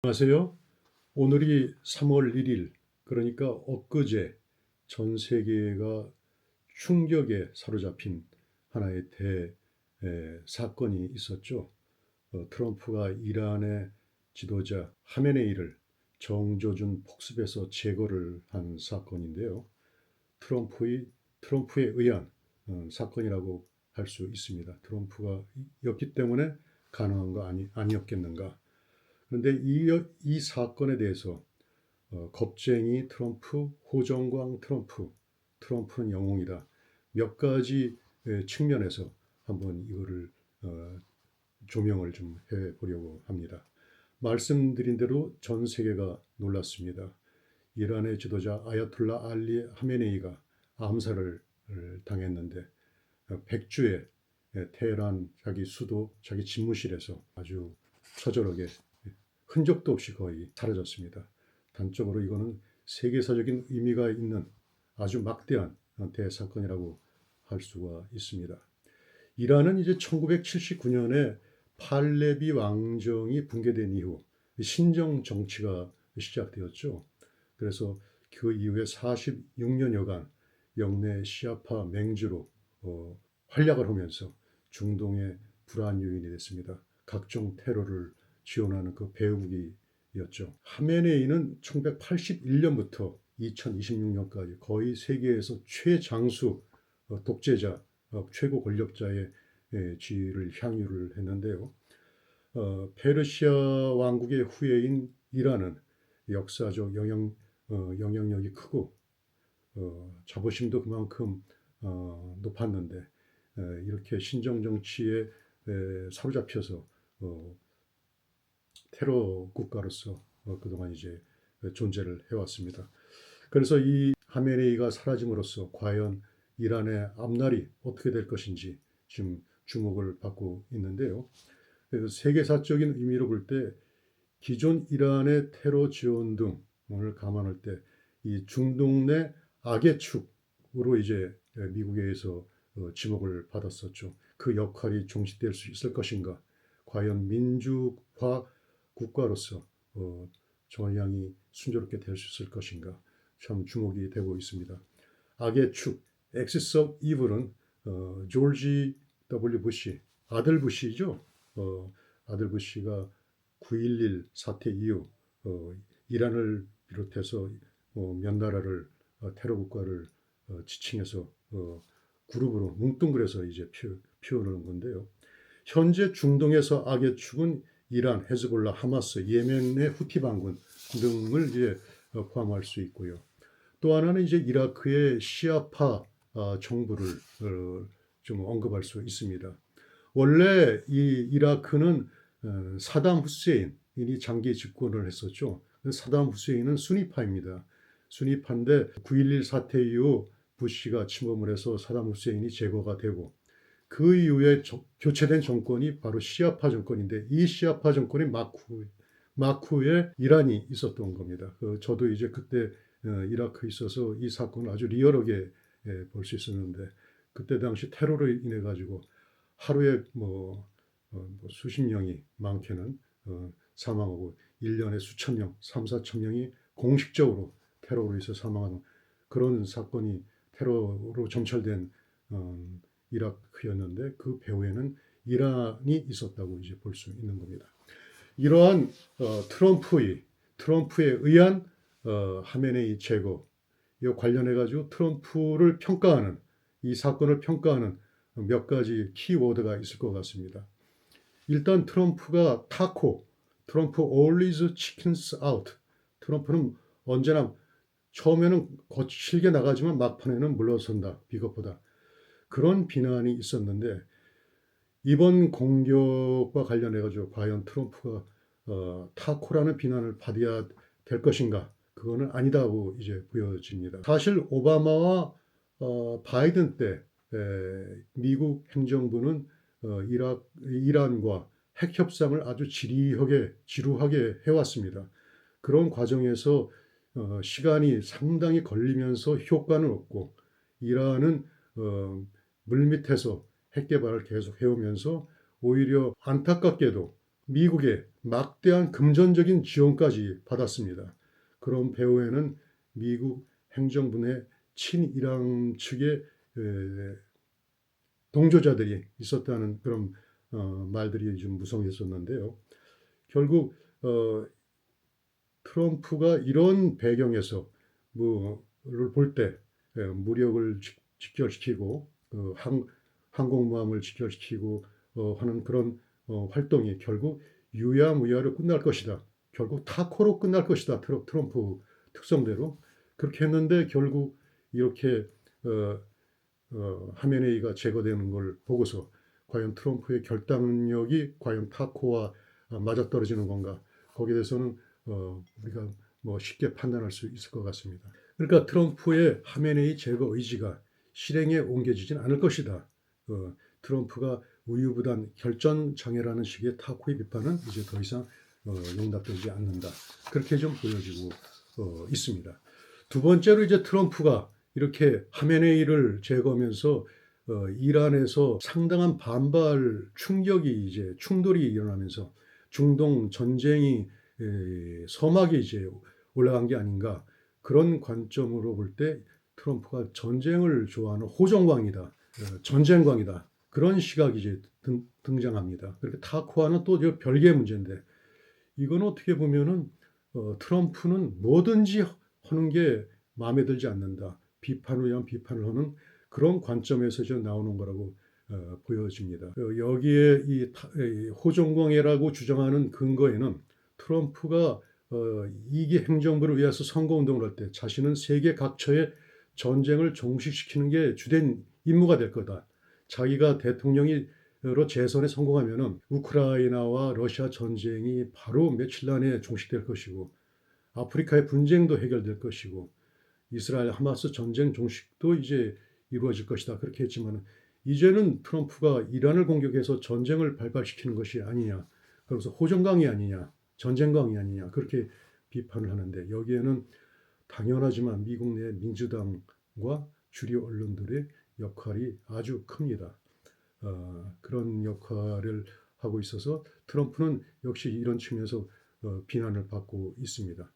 안녕하세요. 오늘이 3월 1일, 그러니까 엊그제 전 세계가 충격에 사로잡힌 하나의 사건이 있었죠. 트럼프가 이란의 지도자 하메네이를 정조준 폭습에서 제거를 한 사건인데요. 트럼프에 의한 사건이라고 할 수 있습니다. 트럼프가 였기 때문에 가능한 거 아니었겠는가. 그런데 이 사건에 대해서 겁쟁이 트럼프, 호정광 트럼프, 트럼프는 영웅이다. 몇 가지 측면에서 한번 이거를 조명을 좀 해보려고 합니다. 말씀드린 대로 전 세계가 놀랐습니다. 이란의 지도자 아야톨라 알리 하메네이가 암살을 당했는데 백주에 테헤란 자기 수도 자기 집무실에서 아주 처절하게 흔적도 없이 거의 사라졌습니다. 단적으로 이거는 세계사적인 의미가 있는 아주 막대한 대사건이라고 할 수가 있습니다. 이란은 이제 1979년에 팔레비 왕정이 붕괴된 이후 신정 정치가 시작되었죠. 그래서 그 이후에 46년여간 영내 시아파 맹주로 활약을 하면서 중동의 불안 요인이 됐습니다. 각종 테러를 지원하는 그 배후국이었죠. 하메네이는 1981년부터 2026년까지 거의 세계에서 최장수 독재자, 최고 권력자의 지위를 향유를 했는데요. 페르시아 왕국의 후예인 이란은 역사적 영향력이 크고 자부심도 그만큼 높았는데 이렇게 신정 정치에 사로잡혀서 테러 국가로서 그동안 이제 존재를 해왔습니다. 그래서 이 하메네이가 사라짐으로써 과연 이란의 앞날이 어떻게 될 것인지 지금 주목을 받고 있는데요. 그래서 세계사적인 의미로 볼 때 기존 이란의 테러 지원 등을 감안할 때 이 중동 내 악의 축으로 이제 미국에 의해서 지목을 받았었죠. 그 역할이 종식될 수 있을 것인가? 과연 민주화 국가로서 전향이 순조롭게 될 수 있을 것인가? 참 주목이 되고 있습니다. 악의 축, 엑시스 오브 이블은 조지 W. 부시, 아들 부시죠. 아들 부시가 9.11 사태 이후 이란을 비롯해서 몇 나라를 테러 국가를 지칭해서 그룹으로 뭉뚱그려서 이제 표현하는 건데요. 현재 중동에서 악의 축은 이란, 헤즈볼라, 하마스, 예멘의 후티 반군 등을 이제 포함할 수 있고요. 또 하나는 이제 이라크의 시아파 정부를 좀 언급할 수 있습니다. 원래 이 이라크는 사담 후세인이 장기 집권을 했었죠. 사담 후세인은 수니파입니다. 수니파인데 9.11 사태 이후 부시가 침범을 해서 사담 후세인이 제거가 되고 그 이후에 교체된 정권이 바로 시아파 정권인데 이 시아파 정권이 마쿠에 이란이 있었던 겁니다. 저도 이제 그때 이라크에 있어서 이 사건을 아주 리얼하게 볼 수 있었는데 그때 당시 테러로 인해 가지고 하루에 수십 명이 많게는 사망하고 1년에 수천 명, 3, 4천 명이 공식적으로 테러로 인해서 사망하는 그런 사건이 테러로 점철된 이라크였는데 그 배후에는 이란이 있었다고 이제 볼 수 있는 겁니다. 이러한 트럼프에 의한 하메네이 제거 이 관련해 가지고 트럼프를 평가하는 이 사건을 평가하는 몇 가지 키워드가 있을 것 같습니다. 일단 트럼프가 트럼프 always chickens out. 트럼프는 언제나 처음에는 거칠게 나가지만 막판에는 물러선다, 비겁하다. 그런 비난이 있었는데 이번 공격과 관련해 가지고 과연 트럼프가 타코라는 비난을 받아야 될 것인가? 그거는 아니다고 이제 보여집니다. 사실 오바마와 바이든 때 미국 행정부는 이란과 핵 협상을 아주 지루하게 해왔습니다. 그런 과정에서 시간이 상당히 걸리면서 효과는 없고 이란은 물밑에서 핵 개발을 계속 해오면서 오히려 안타깝게도 미국의 막대한 금전적인 지원까지 받았습니다. 그런 배후에는 미국 행정부 내 친이란 측의 동조자들이 있었다는 그런 말들이 좀 무성했었는데요. 결국 트럼프가 이런 배경에서 뭐를 볼 때 무력을 직결시키고 항공모함을 직결시키고 하는 그런 활동이 결국 유야무야로 끝날 것이다. 결국 타코로 끝날 것이다. 트럼프 특성대로 그렇게 했는데 결국 이렇게 하메네이가 제거되는 걸 보고서 과연 트럼프의 결단력이 과연 타코와 맞아떨어지는 건가? 거기에 대해서는 우리가 뭐 쉽게 판단할 수 있을 것 같습니다. 그러니까 트럼프의 하메네이 제거 의지가 실행에 옮겨지진 않을 것이다. 트럼프가 우유부단 결전 장애라는 식의 타코의 비판은 이제 더 이상 용납되지 않는다. 그렇게 좀 보여지고 있습니다. 두 번째로 이제 트럼프가 이렇게 하메네이를 제거하면서 이란에서 상당한 반발 충격이 이제 충돌이 일어나면서 중동 전쟁이 서막에 이제 올라간 게 아닌가 그런 관점으로 볼 때 트럼프가 전쟁을 좋아하는 호정광이다, 전쟁광이다 그런 시각이 이제 등장합니다. 그렇게 타코와는 또 별개의 문제인데 이건 어떻게 보면은 트럼프는 뭐든지 하는 게 마음에 들지 않는다. 비판을 위한 비판을 하는 그런 관점에서 좀 나오는 거라고 보여집니다. 여기에 이 호종공해라고 주장하는 근거에는 트럼프가 이기 행정부를 위해서 선거운동을 할 때 자신은 세계 각처의 전쟁을 종식시키는 게 주된 임무가 될 거다. 자기가 대통령으로 재선에 성공하면은 우크라이나와 러시아 전쟁이 바로 며칠 안에 종식될 것이고 아프리카의 분쟁도 해결될 것이고 이스라엘 하마스 전쟁 종식도 이제 이루어질 것이다. 그렇게 했지만 이제는 트럼프가 이란을 공격해서 전쟁을 발발시키는 것이 아니냐. 그러면서 호전강이 아니냐. 전쟁강이 아니냐. 그렇게 비판을 하는데 여기에는 당연하지만 미국 내 민주당과 주류 언론들의 역할이 아주 큽니다. 그런 역할을 하고 있어서 트럼프는 역시 이런 측면에서 비난을 받고 있습니다.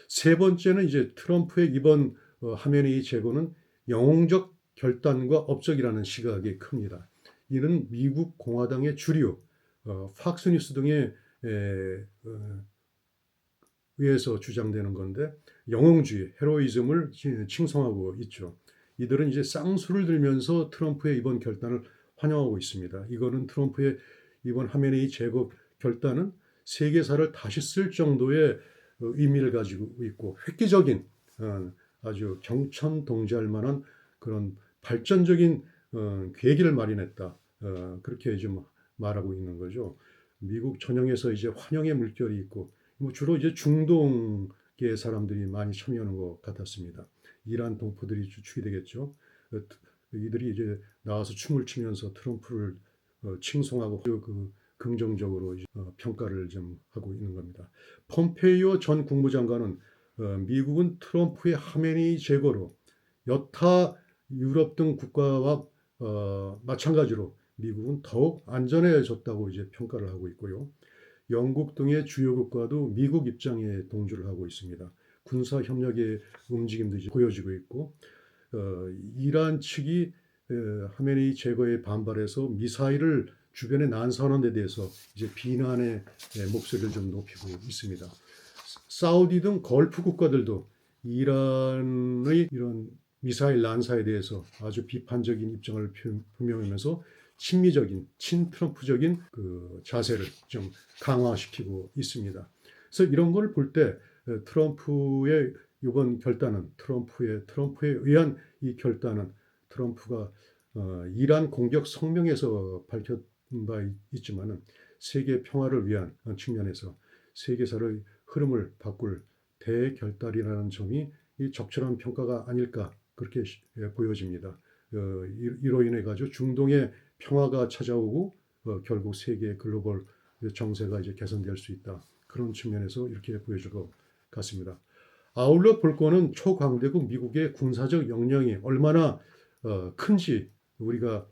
세 번째는 이제 트럼프의 이번 하메네이 제거는 영웅적 결단과 업적이라는 시각이 큽니다. 이는 미국 공화당의 주류, 팍스뉴스 등에 의해서 주장되는 건데 영웅주의, 헤로이즘을 칭송하고 있죠. 이들은 이제 쌍수를 들면서 트럼프의 이번 결단을 환영하고 있습니다. 이거는 트럼프의 이번 하메네이 제거 결단은 세계사를 다시 쓸 정도의 의미를 가지고 있고 획기적인 아주 경천동지할 만한 그런 발전적인 계기를 마련했다. 그렇게 좀 말하고 있는 거죠. 미국 전역에서 이제 환영의 물결이 있고 뭐 주로 이제 중동계 사람들이 많이 참여하는 것 같았습니다. 이란 동포들이 주축이 되겠죠. 이들이 이제 나와서 춤을 추면서 트럼프를 칭송하고 그 긍정적으로 평가를 좀 하고 있는 겁니다. 폼페이오 전 국무장관은 미국은 트럼프의 하메네이 제거로 여타 유럽 등 국가와 마찬가지로 미국은 더욱 안전해졌다고 이제 평가를 하고 있고요. 영국 등의 주요 국가도 미국 입장에 동조를 하고 있습니다. 군사 협력의 움직임도 이제 보여지고 있고 이란 측이 하메네이 제거에 반발해서 미사일을 주변에 난사하는 데 대해서 이제 비난의 목소리를 좀 높이고 있습니다. 사우디 등 걸프 국가들도 이란의 이런 미사일 난사에 대해서 아주 비판적인 입장을 표명하면서 친미적인 친트럼프적인 그 자세를 좀 강화시키고 있습니다. 그래서 이런 걸 볼 때 트럼프의 이번 결단은 트럼프에 의한 이 결단은 트럼프가 이란 공격 성명에서 밝힌 바 있지만은 세계 평화를 위한 측면에서 세계사의 흐름을 바꿀 대결단이라는 점이 이 적절한 평가가 아닐까 그렇게 보여집니다. 이로 인해 가지고 중동의 평화가 찾아오고 결국 세계 글로벌 정세가 이제 개선될 수 있다. 그런 측면에서 이렇게 보여줄 것 같습니다. 아울러 볼 거는 초강대국 미국의 군사적 역량이 얼마나 큰지 우리가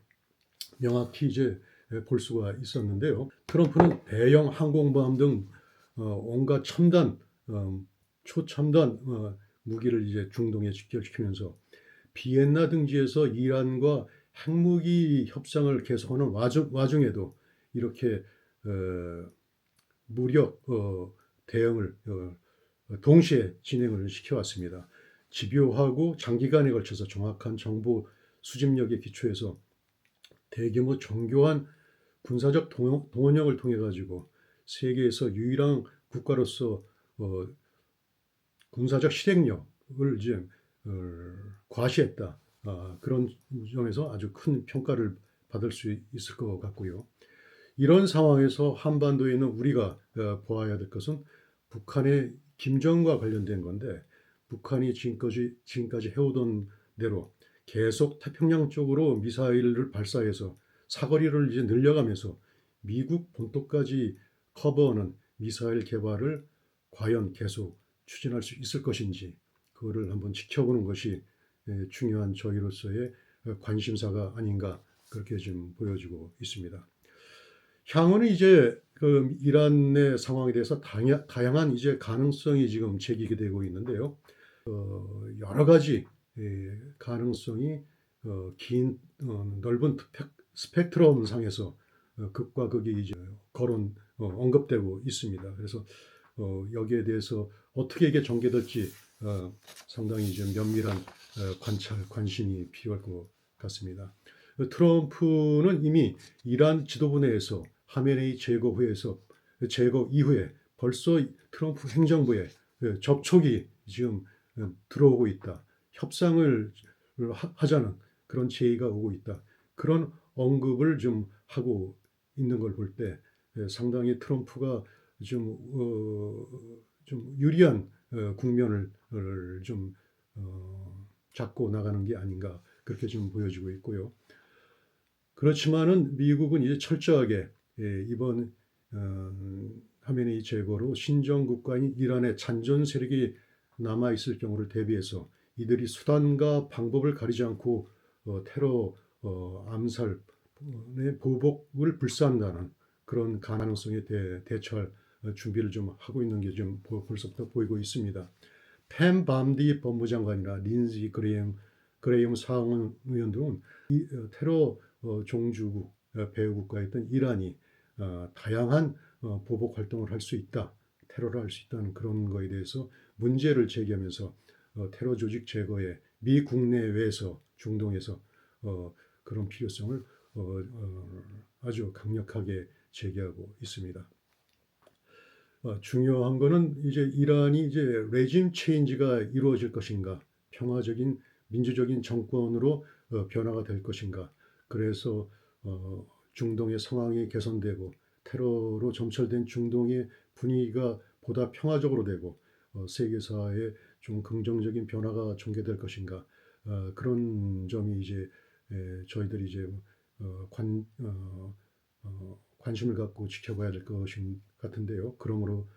명확히 이제 볼 수가 있었는데요. 트럼프는 대형 항공모함 등 온갖 첨단, 초첨단 무기를 이제 중동에 집결시키면서 비엔나 등지에서 이란과 핵무기 협상을 계속하는 와중에도 이렇게 무력 대응을 동시에 진행을 시켜왔습니다. 집요하고 장기간에 걸쳐서 정확한 정보 수집력에 기초해서 대규모 정교한 군사적 동원령을 통해 가지고 세계에서 유일한 국가로서 군사적 실행력을 이제 과시했다. 그런 점에서 아주 큰 평가를 받을 수 있을 것 같고요. 이런 상황에서 한반도에 있는 우리가 보아야 될 것은 북한의 김정은과 관련된 건데, 북한이 지금까지 해오던 대로 계속 태평양 쪽으로 미사일을 발사해서 사거리를 이제 늘려가면서 미국 본토까지 커버하는 미사일 개발을 과연 계속 추진할 수 있을 것인지, 그거를 한번 지켜보는 것이 중요한 저희로서의 관심사가 아닌가, 그렇게 좀 보여지고 있습니다. 향후는 이제 그 이란의 상황에 대해서 다양한 이제 가능성이 지금 제기가 되고 있는데요. 여러 가지 가능성이 긴 넓은 스펙트럼 상에서 극과 극이 이제 언급되고 있습니다. 그래서 여기에 대해서 어떻게 이게 전개될지 상당히 좀 면밀한 관심이 필요할 것 같습니다. 트럼프는 이미 이란 지도부 내에서 하메네이 제거 이후에 벌써 트럼프 행정부에 접촉이 지금 들어오고 있다. 협상을 하자는 그런 제의가 오고 있다. 그런 언급을 좀 하고 있는 걸 볼 때 상당히 트럼프가 좀 유리한 국면을 좀 잡고 나가는 게 아닌가, 그렇게 좀 보여지고 있고요. 그렇지만은 미국은 이제 철저하게 이번 하메네이 제거로 신정 국가인 이란의 잔존 세력이 남아 있을 경우를 대비해서 이들이 수단과 방법을 가리지 않고 테러, 암살의 보복을 불사한다는 그런 가능성에 대처할 준비를 좀 하고 있는 게 좀 벌써부터 보이고 있습니다. 팸 밤디 법무장관이나 린지 그레이엄 상원 의원 등은 이 테러 종주국 배후국가였던 이란이 다양한 보복 활동을 할 수 있다, 테러를 할 수 있다는 그런 거에 대해서 문제를 제기하면서 테러 조직 제거에 미 국내외에서 중동에서 그런 필요성을 아주 강력하게 제기하고 있습니다. 중요한 거는 이제 이란이 이제 레짐 체인지가 이루어질 것인가, 평화적인 민주적인 정권으로 변화가 될 것인가. 그래서 중동의 상황이 개선되고 테러로 점철된 중동의 분위기가 보다 평화적으로 되고 세계사에 좀 긍정적인 변화가 전개될 것인가. 그런 점이 이제 저희들이 이제 관심을 갖고 지켜봐야 될 것인 같은데요. 그러므로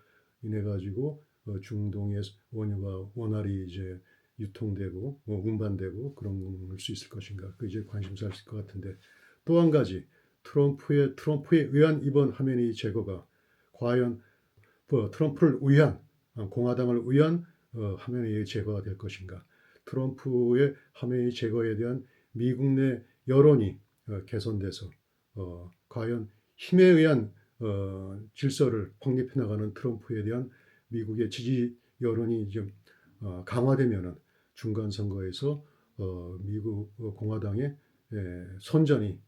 인해 가지고 중동의 원유가 원활히 이제 유통되고 운반되고 그럴 수 있을 것인가, 그 이제 관심사일 것 같은데, 또 한 가지 트럼프에 의한 이번 하메네이 제거가 과연 트럼프를 위한 공화당을 위한 하메네이 제거가 될 것인가, 트럼프의 하메네이 제거에 대한 미국 내 여론이 개선돼서 과연 힘에 의한 질서를 확립해 나가는 트럼프에 대한 미국의 지지 여론이 좀 강화되면은 중간 선거에서 미국 공화당의 선전이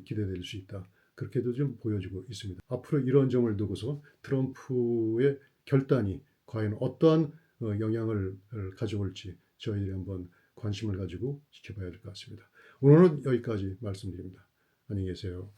기대될 수 있다. 그렇게도 좀 보여지고 있습니다. 앞으로 이런 점을 두고서 트럼프의 결단이 과연 어떠한 영향을 가져올지 저희들이 한번 관심을 가지고 지켜봐야 될 것 같습니다. 오늘은 여기까지 말씀드립니다. 안녕히 계세요.